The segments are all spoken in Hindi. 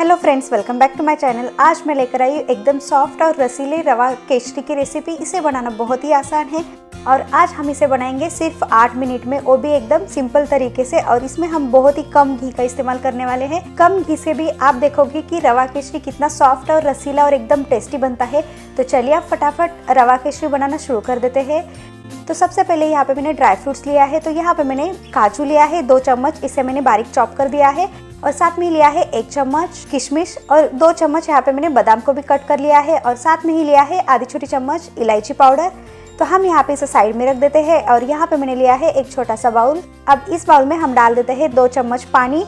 Hello friends, welcome back to my channel. आज मैं लेकर आई हूँ एकदम सॉफ्ट और रसीले रवा केसरी की रेसिपी। इसे बनाना बहुत ही आसान है और आज हम इसे बनाएंगे सिर्फ 8 मिनट में, वो भी एकदम सिंपल तरीके से। और इसमें हम बहुत ही कम घी का इस्तेमाल करने वाले हैं। कम घी से भी आप देखोगे कि रवा केसरी कितना सॉफ्ट और रसीला और एकदम टेस्टी बनता है। तो चलिए आप फटाफट रवा केसरी बनाना शुरू कर देते हैं। तो सबसे पहले यहाँ पे मैंने ड्राई फ्रूट्स लिया है। तो यहाँ पे मैंने काजू लिया है 2 चम्मच, इसे मैंने बारीक चॉप कर दिया है। और साथ में लिया है 1 चम्मच किशमिश और 2 चम्मच यहाँ पे मैंने बादाम को भी कट कर लिया है। और साथ में ही लिया है आधी छोटी चम्मच इलायची पाउडर। तो हम यहाँ पे इसे साइड में रख देते हैं। और यहाँ पे मैंने लिया है एक छोटा सा बाउल। अब इस बाउल में हम डाल देते हैं 2 चम्मच पानी।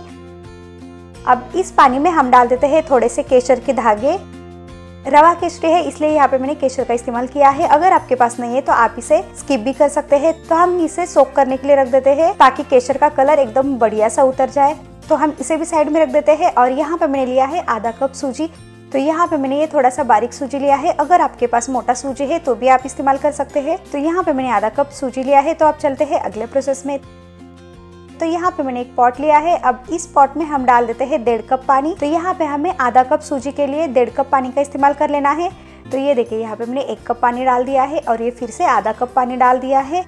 अब इस पानी में हम डाल देते हैं थोड़े से केसर के धागे। रवा केसरी है इसलिए यहाँ पे मैंने केसर का इस्तेमाल किया है। अगर आपके पास नहीं है तो आप इसे स्किप भी कर सकते हैं। तो हम इसे सोक करने के लिए रख देते हैं ताकि केसर का कलर एकदम बढ़िया सा उतर जाए। तो हम इसे भी साइड में रख देते हैं। और यहाँ पे मैंने लिया है आधा कप सूजी। तो यहाँ पे मैंने ये थोड़ा सा बारीक सूजी लिया है। अगर आपके पास मोटा सूजी है तो भी आप इस्तेमाल कर सकते हैं। तो यहाँ पे मैंने आधा कप सूजी लिया है। तो अब चलते हैं अगले प्रोसेस में। तो यहाँ पे मैंने एक पॉट लिया है। अब इस पॉट में हम डाल देते हैं 1.5 कप पानी। तो यहाँ पे हमें आधा कप सूजी के लिए 1.5 कप पानी का इस्तेमाल कर लेना है। तो ये देखिए यहाँ पे मैंने 1 कप पानी डाल दिया है और ये फिर से आधा कप पानी डाल दिया है।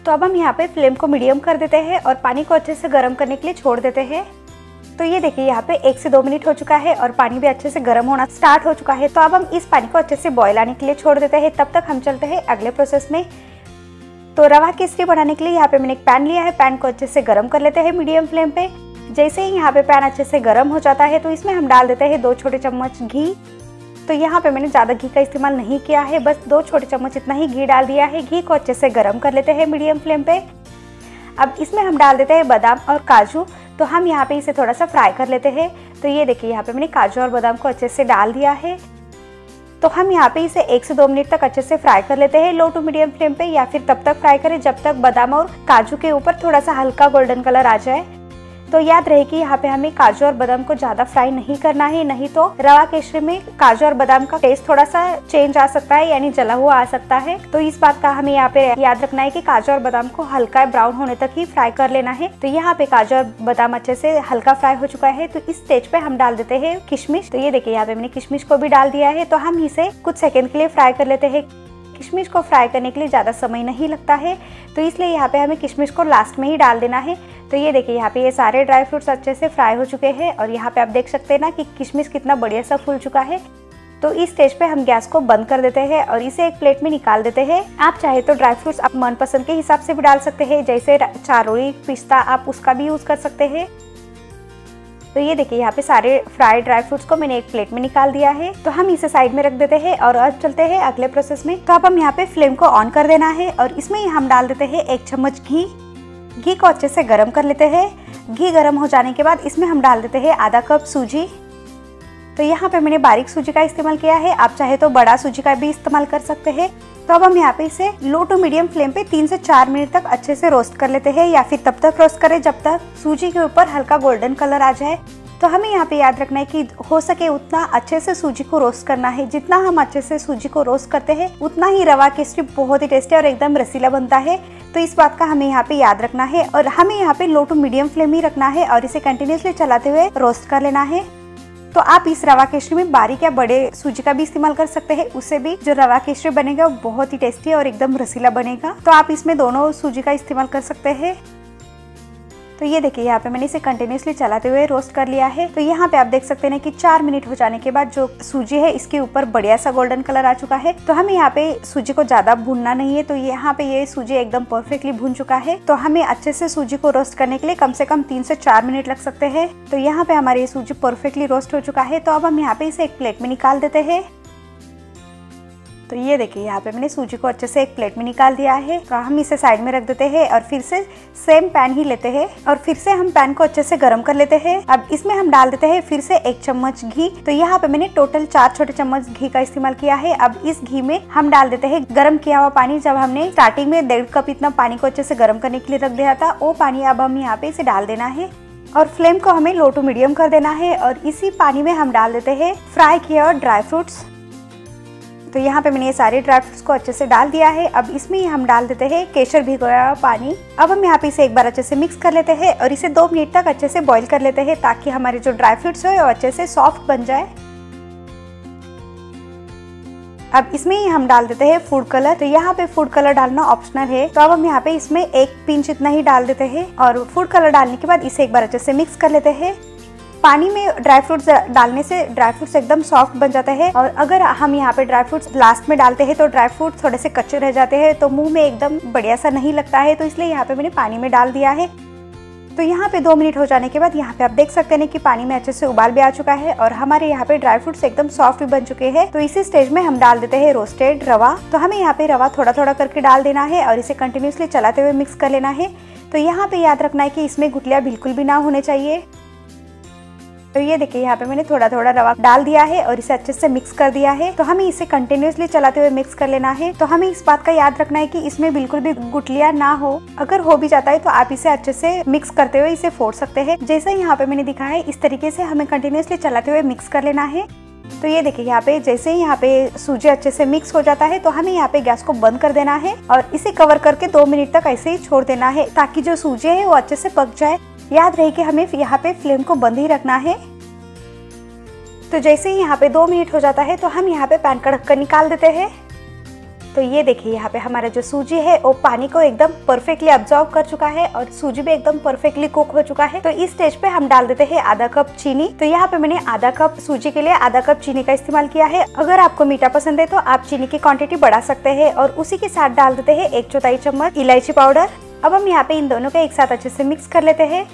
तो अब हम यहाँ पे फ्लेम को मीडियम कर देते हैं और पानी को अच्छे से गर्म करने के लिए छोड़ देते हैं। तो ये देखिए यहाँ पे 1 से 2 मिनट हो चुका है और पानी भी अच्छे से गर्म होना स्टार्ट हो चुका है। तो अब हम इस पानी को अच्छे से बॉयल आने के लिए छोड़ देते हैं। तब तक हम चलते हैं अगले प्रोसेस में। तो रवा केसरी बनाने के लिए यहाँ पे मैंने एक पैन लिया है। पैन को अच्छे से गर्म कर लेते हैं मीडियम फ्लेम पे। जैसे ही यहाँ पे पैन अच्छे से गर्म हो जाता है तो इसमें हम डाल देते हैं 2 छोटे चम्मच घी। तो यहाँ पे मैंने ज़्यादा घी का इस्तेमाल नहीं किया है, बस 2 छोटे चम्मच इतना ही घी डाल दिया है। घी को अच्छे से गर्म कर लेते हैं मीडियम फ्लेम पे। अब इसमें हम डाल देते हैं बादाम और काजू। तो हम यहाँ पे इसे थोड़ा सा फ्राई कर लेते हैं। तो ये देखिए यहाँ पे मैंने काजू और बादाम को अच्छे से डाल दिया है। तो हम यहाँ पे इसे 1 से 2 मिनट तक अच्छे से फ्राई कर लेते हैं लो टू मीडियम फ्लेम पे, या फिर तब तक फ्राई करें जब तक बादाम और काजू के ऊपर थोड़ा सा हल्का गोल्डन कलर आ जाए। तो याद रहे कि यहाँ पे हमें काजू और बादाम को ज्यादा फ्राई नहीं करना है, नहीं तो रवा केसरी में काजू और बादाम का टेस्ट थोड़ा सा चेंज आ सकता है, यानी जला हुआ आ सकता है। तो इस बात का हमें यहाँ पे याद रखना है कि काजू और बादाम को हल्का ब्राउन होने तक ही फ्राई कर लेना है। तो यहाँ पे काजू और बादाम अच्छे से हल्का फ्राई हो चुका है। तो इस स्टेज पे हम डाल देते हैं किशमिश। तो ये देखिए यहाँ पे मैंने किशमिश को भी डाल दिया है। तो हम इसे कुछ सेकेंड के लिए फ्राई कर लेते हैं। किशमिश को फ्राई करने के लिए ज़्यादा समय नहीं लगता है, तो इसलिए यहाँ पे हमें किशमिश को लास्ट में ही डाल देना है। तो ये देखिए यहाँ पे ये सारे ड्राई फ्रूट्स अच्छे से फ्राई हो चुके हैं और यहाँ पे आप देख सकते हैं ना कि किशमिश कितना बढ़िया सा फूल चुका है। तो इस स्टेज पे हम गैस को बंद कर देते हैं और इसे एक प्लेट में निकाल देते हैं। आप चाहे तो ड्राई फ्रूट्स आप मनपसंद के हिसाब से भी डाल सकते हैं, जैसे चारोली पिस्ता आप उसका भी यूज़ कर सकते हैं। तो ये देखिए यहाँ पे सारे फ्राइड ड्राई फ्रूट्स को मैंने एक प्लेट में निकाल दिया है। तो हम इसे साइड में रख देते हैं और अब चलते हैं अगले प्रोसेस में। तो अब हम यहाँ पे फ्लेम को ऑन कर देना है और इसमें हम डाल देते हैं 1 चम्मच घी। घी को अच्छे से गर्म कर लेते हैं। घी गर्म हो जाने के बाद इसमें हम डाल देते हैं आधा कप सूजी। तो यहाँ पे मैंने बारीक सूजी का इस्तेमाल किया है, आप चाहे तो बड़ा सूजी का भी इस्तेमाल कर सकते हैं। तो अब हम यहाँ पे इसे लो टू मीडियम फ्लेम पे 3 से 4 मिनट तक अच्छे से रोस्ट कर लेते हैं, या फिर तब तक रोस्ट करें जब तक सूजी के ऊपर हल्का गोल्डन कलर आ जाए। तो हमें यहाँ पे याद रखना है कि हो सके उतना अच्छे से सूजी को रोस्ट करना है। जितना हम अच्छे से सूजी को रोस्ट करते हैं उतना ही रवा केसरी बहुत ही टेस्टी और एकदम रसीला बनता है। तो इस बात का हमें यहाँ पे याद रखना है और हमें यहाँ पे लो टू मीडियम फ्लेम ही रखना है और इसे कंटिन्यूसली चलाते हुए रोस्ट कर लेना है। तो आप इस रवा केसरी में बारीक या बड़े सूजी का भी इस्तेमाल कर सकते हैं, उससे भी जो रवा केसरी बनेगा वो बहुत ही टेस्टी और एकदम रसीला बनेगा। तो आप इसमें दोनों सूजी का इस्तेमाल कर सकते हैं। तो ये देखिए यहाँ पे मैंने इसे कंटिन्यूसली चलाते हुए रोस्ट कर लिया है। तो यहाँ पे आप देख सकते हैं कि 4 मिनट हो जाने के बाद जो सूजी है इसके ऊपर बढ़िया सा गोल्डन कलर आ चुका है। तो हमें यहाँ पे सूजी को ज्यादा भूनना नहीं है। तो यहाँ पे ये सूजी एकदम परफेक्टली भून चुका है। तो हमें अच्छे से सूजी को रोस्ट करने के लिए कम से कम 3 से 4 मिनट लग सकते हैं। तो यहाँ पे हमारी सूजी परफेक्टली रोस्ट हो चुका है। तो अब हम यहाँ पे इसे एक प्लेट में निकाल देते हैं। तो ये देखिए यहाँ पे मैंने सूजी को अच्छे से एक प्लेट में निकाल दिया है। तो हम इसे साइड में रख देते हैं और फिर से सेम पैन ही लेते हैं और फिर से हम पैन को अच्छे से गर्म कर लेते हैं। अब इसमें हम डाल देते हैं फिर से 1 चम्मच घी। तो यहाँ पे मैंने टोटल 4 छोटे चम्मच घी का इस्तेमाल किया है। अब इस घी में हम डाल देते हैं गर्म किया हुआ पानी। जब हमने स्टार्टिंग में 1.5 कप इतना पानी को अच्छे से गर्म करने के लिए रख दिया था, वो पानी अब हम यहाँ पे इसे डाल देना है और फ्लेम को हमें लो टू मीडियम कर देना है। और इसी पानी में हम डाल देते हैं फ्राई किया हुआ ड्राई फ्रूट्स। तो यहाँ पे मैंने ये सारे ड्राई फ्रूट्स को अच्छे से डाल दिया है। अब इसमें हम डाल देते हैं केसर भिगोया हुआ पानी। अब हम यहाँ पे इसे एक बार अच्छे से मिक्स कर लेते हैं और इसे 2 मिनट तक अच्छे से बॉईल कर लेते हैं ताकि हमारे जो ड्राई फ्रूट्स है वो अच्छे से सॉफ्ट बन जाए। अब इसमें ही हम डाल देते हैं फूड कलर। तो यहाँ पे फूड कलर डालना ऑप्शनल है, तो अब हम यहाँ पे इसमें 1 पिंच इतना ही डाल देते हैं और फूड कलर डालने के बाद इसे एक बार अच्छे से मिक्स कर लेते हैं। पानी में ड्राई फ्रूट्स डालने से ड्राई फ्रूट्स एकदम सॉफ्ट बन जाता है और अगर हम यहाँ पे ड्राई फ्रूट्स लास्ट में डालते हैं तो ड्राई फ्रूट्स थोड़े से कच्चे रह जाते हैं, तो मुंह में एकदम बढ़िया सा नहीं लगता है। तो इसलिए यहाँ पे मैंने पानी में डाल दिया है। तो यहाँ पे 2 मिनट हो जाने के बाद यहाँ पे आप देख सकते हैं कि पानी में अच्छे से उबाल भी आ चुका है और हमारे यहाँ पे ड्राई फ्रूट्स एकदम सॉफ्ट भी बन चुके हैं। तो इसी स्टेज में हम डाल देते हैं रोस्टेड रवा। तो हमें यहाँ पे रवा थोड़ा थोड़ा करके डाल देना है और इसे कंटिन्यूसली चलाते हुए मिक्स कर लेना है। तो यहाँ पे याद रखना है कि इसमें गुठलियाँ बिल्कुल भी ना होने चाहिए। तो ये देखिए यहाँ पे मैंने थोड़ा थोड़ा रवा डाल दिया है और इसे अच्छे से मिक्स कर दिया है। तो हमें इसे कंटिन्यूसली चलाते हुए मिक्स कर लेना है। तो हमें इस बात का याद रखना है कि इसमें बिल्कुल भी गुठलियाँ ना हो। अगर हो भी जाता है तो आप इसे अच्छे से मिक्स करते हुए इसे फोड़ सकते हैं। जैसे यहाँ पे मैंने दिखाया है इस तरीके से हमें कंटिन्यूसली चलाते हुए मिक्स कर लेना है। तो ये देखिए यहाँ पे जैसे ही यहाँ पे सूजी अच्छे से मिक्स हो जाता है तो हमें यहाँ पे गैस को बंद कर देना है और इसे कवर करके 2 मिनट तक ऐसे ही छोड़ देना है ताकि जो सूजी है वो अच्छे से पक जाए। याद रहे कि हमें यहाँ पे फ्लेम को बंद ही रखना है। तो जैसे ही यहाँ पे 2 मिनट हो जाता है तो हम यहाँ पे पैन का ढक्कन निकाल देते हैं। तो ये देखिए यहाँ पे हमारा जो सूजी है वो पानी को एकदम परफेक्टली अब्जॉर्व कर चुका है और सूजी भी एकदम परफेक्टली कुक हो चुका है। तो इस स्टेज पे हम डाल देते हैं आधा कप चीनी। तो यहाँ पे मैंने आधा कप सूजी के लिए आधा कप चीनी का इस्तेमाल किया है। अगर आपको मीठा पसंद है तो आप चीनी की क्वांटिटी बढ़ा सकते हैं और उसी के साथ डाल देते हैं 1/4 चम्मच इलायची पाउडर। अब हम यहाँ पे इन दोनों को एक साथ अच्छे से मिक्स कर लेते हैं।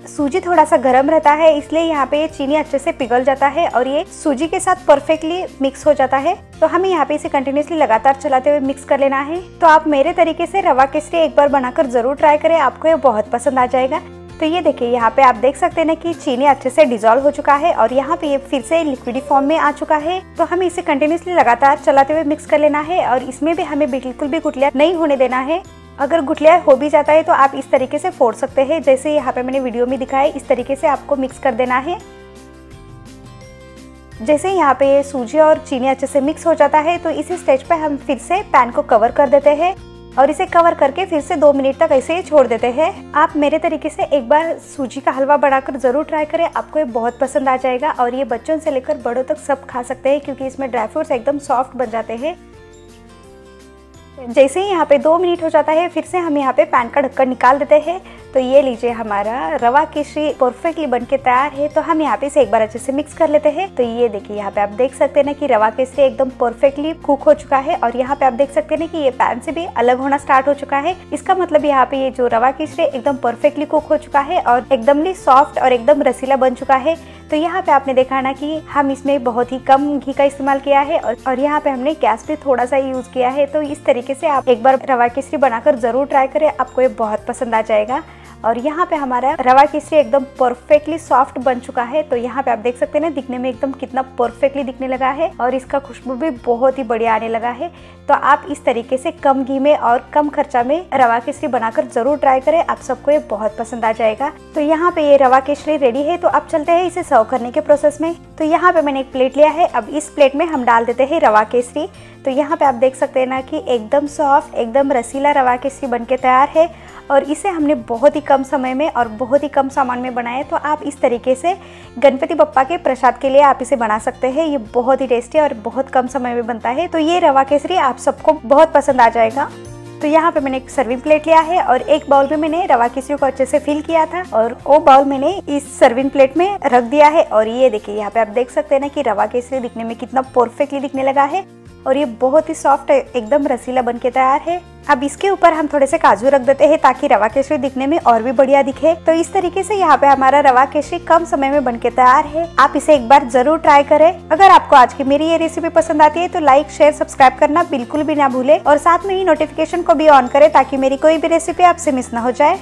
सूजी थोड़ा सा गर्म रहता है इसलिए यहाँ पे चीनी अच्छे से पिघल जाता है और ये सूजी के साथ परफेक्टली मिक्स हो जाता है। तो हमें यहाँ पे इसे कंटिन्यूसली लगातार चलाते हुए मिक्स कर लेना है। तो आप मेरे तरीके से रवा केसरी एक बार बनाकर जरूर ट्राई करें, आपको ये बहुत पसंद आ जाएगा। तो ये देखिए यहाँ पे आप देख सकते हैं ना कि चीनी अच्छे से डिजोल्व हो चुका है और यहाँ पे ये फिर से लिक्विडी फॉर्म में आ चुका है। तो हमें इसे कंटिन्यूसली लगातार चलाते हुए मिक्स कर लेना है और इसमें भी हमें बिल्कुल भी गुठलियाँ नहीं होने देना है। अगर गुठलियाँ हो भी जाता है तो आप इस तरीके से फोड़ सकते हैं, जैसे यहाँ पे मैंने वीडियो में दिखाया है। इस तरीके से आपको मिक्स कर देना है। जैसे यहाँ पे सूजी और चीनी अच्छे से मिक्स हो जाता है तो इसी स्टेज पे हम फिर से पैन को कवर कर देते हैं और इसे कवर करके फिर से 2 मिनट तक ऐसे ही छोड़ देते हैं। आप मेरे तरीके से एक बार सूजी का हलवा बनाकर जरूर ट्राई करें, आपको ये बहुत पसंद आ जाएगा और ये बच्चों से लेकर बड़ों तक सब खा सकते हैं क्योंकि इसमें ड्राई फ्रूट्स एकदम सॉफ्ट बन जाते हैं। जैसे ही यहाँ पे 2 मिनट हो जाता है फिर से हम यहाँ पे पैन का ढक्कन निकाल देते हैं। तो ये लीजिए हमारा रवा केसरी परफेक्टली बनके तैयार है। तो हम यहाँ पे इसे एक बार अच्छे से मिक्स कर लेते हैं। तो ये देखिए यहाँ पे आप देख सकते हैं ना कि रवा केसरी एकदम परफेक्टली कुक हो चुका है और यहाँ पे आप देख सकते हैं ना कि ये पैन से भी अलग होना स्टार्ट हो चुका है। इसका मतलब यहाँ पे ये जो रवा केसरी एकदम परफेक्टली कुक हो चुका है और एकदम सॉफ्ट और एकदम रसीला बन चुका है। तो यहाँ पे आपने देखा ना कि हम इसमें बहुत ही कम घी का इस्तेमाल किया है और यहाँ पे हमने गैस भी थोड़ा सा यूज किया है। तो इस तरीके से आप एक बार रवा केसरी बनाकर जरूर ट्राई करें, आपको ये बहुत पसंद आ जाएगा। और यहाँ पे हमारा रवा केसरी एकदम परफेक्टली सॉफ्ट बन चुका है। तो यहाँ पे आप देख सकते हैं ना दिखने में एकदम कितना परफेक्टली दिखने लगा है और इसका खुशबू भी बहुत ही बढ़िया आने लगा है। तो आप इस तरीके से कम घी में और कम खर्चा में रवा केसरी बनाकर जरूर ट्राई करें, आप सबको ये बहुत पसंद आ जाएगा। तो यहाँ पे ये रवा केसरी रेडी है। तो अब चलते हैं इसे सर्व करने के प्रोसेस में। तो यहाँ पे मैंने एक प्लेट लिया है। अब इस प्लेट में हम डाल देते हैं रवा केसरी। तो यहाँ पे आप देख सकते हैं ना कि एकदम सॉफ्ट एकदम रसीला रवा केसरी बनके तैयार है और इसे हमने बहुत ही कम समय में और बहुत ही कम सामान में बनाया। तो आप इस तरीके से गणपति बप्पा के प्रसाद के लिए आप इसे बना सकते हैं। ये बहुत ही टेस्टी और बहुत कम समय में बनता है। तो ये रवा केसरी आप सबको बहुत पसंद आ जाएगा। तो यहाँ पे मैंने एक सर्विंग प्लेट लिया है और एक बाउल में मैंने रवा केसरी को अच्छे से फिल किया था और वो बाउल मैंने इस सर्विंग प्लेट में रख दिया है। और ये देखिए यहाँ पे आप देख सकते हैं ना कि रवा केसरी दिखने में कितना परफेक्टली दिखने लगा है और ये बहुत ही सॉफ्ट एकदम रसीला बनके तैयार है। अब इसके ऊपर हम थोड़े से काजू रख देते हैं ताकि रवा केसरी दिखने में और भी बढ़िया दिखे। तो इस तरीके से यहाँ पे हमारा रवा केसरी कम समय में बनके तैयार है। आप इसे एक बार जरूर ट्राई करें। अगर आपको आज की मेरी ये रेसिपी पसंद आती है तो लाइक शेयर सब्सक्राइब करना बिल्कुल भी ना भूले और साथ में ही नोटिफिकेशन को भी ऑन करें ताकि मेरी कोई भी रेसिपी आपसे मिस ना हो जाए।